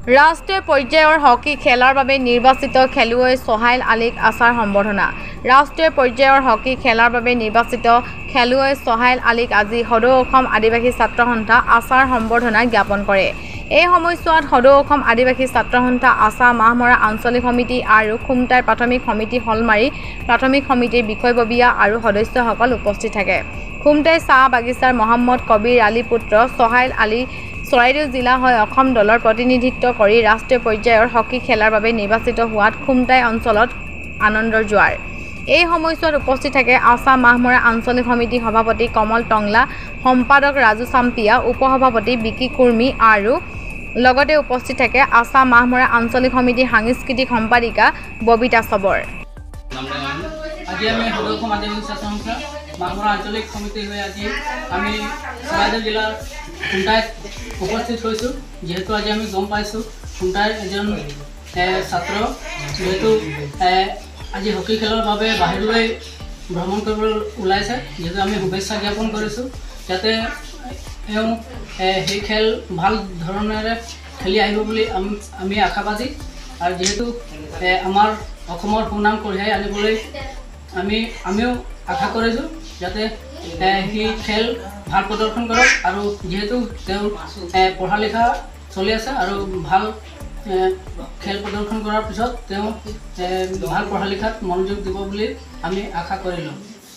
ৰাষ্ট্ৰীয় পৰ্যায়ৰ হকী খেলাৰ বাবে নিৰ্বাচিত খেলুৱৈ সোহাইল আলীক আছাৰ সম্বৰ্ধনা। ৰাষ্ট্ৰীয় পৰ্যায়ৰ হকী খেলাৰ বাবে নিৰ্বাচিত খেলুৱৈ সোহাইল আলীক আজি সদৌ অসম আদিবাসী ছাত্ৰ সন্থা আছাৰ সম্বৰ্ধনা জ্ঞাপন কৰে। এই সময়ছোৱাত সদৌ অসম আদিবাসী ছাত্ৰ সন্থা আছা মাহমৰা আঞ্চলিক সমিতি আৰু খুমটাই প্ৰাথমিক সমিতি হলমাৰী প্ৰাথমিক সমিতিৰ বিষয়ববীয়া আৰু সদস্যসকল উপস্থিত থাকে। খুমটাই চাহ বাগিচাৰ মহম্মদ কবিৰ আলী পুত্ৰ সোহাইল আলী চৰাইদেউ জিলা হৈ অসম দলৰ প্ৰতিনিধিত্ব কৰি ৰাষ্ট্ৰীয় পৰ্যায়ৰ হকী খেলাৰ বাবে নিৰ্বাচিত হোৱাত খুমটাই অঞ্চলত আনন্দৰ জোৱাৰ। এই সময়ছোৱাত উপস্থিত থাকে আছা মাহমৰা আঞ্চলিক সমিতি সভাপতি কমল টংলা, সম্পাদক ৰাজু চাম্পিয়া, উপসভাপতি বিকি কুৰ্মী আৰু লগতে উপস্থিত থাকে আছা মাহমৰা আঞ্চলিক সমিতিৰ সাংস্কৃতিক সম্পাদিকা ববিতা চবৰ। আজি আমি সদৌ অসম আদিবাসী ছাত্ৰ সন্থা মাহমৰা আঞ্চলিক সমিতি হৈ আজি আমি চৰাইদেউ জিলাৰ খুমটাইত উপস্থিত হৈছোঁ। যিহেতু আজি আমি গম পাইছোঁ খুমটাইৰ এজন ছাত্ৰ যিহেতু আজি হকী খেলৰ বাবে বাহিৰলৈ ভ্ৰমণ কৰিবলৈ ওলাইছে। যিহেতু আমি শুভেচ্ছা জ্ঞাপন কৰিছোঁ যাতে তেওঁ সেই খেল ভাল ধৰণেৰে খেলি আহিব বুলি আমি আশাবাদী। আৰু যিহেতু আমাৰ অসমৰ সুনাম কঢ়িয়াই আনিবলৈ আমিও আশা কৰিছোঁ যাতে সি খেল ভাল প্ৰদৰ্শন কৰক। আৰু যিহেতু তেওঁৰ পঢ়া লিখা চলি আছে আৰু ভাল খেল প্ৰদৰ্শন কৰাৰ পিছত তেওঁ ভাল পঢ়া লিখাত মনোযোগ দিব বুলি আমি আশা কৰিলোঁ।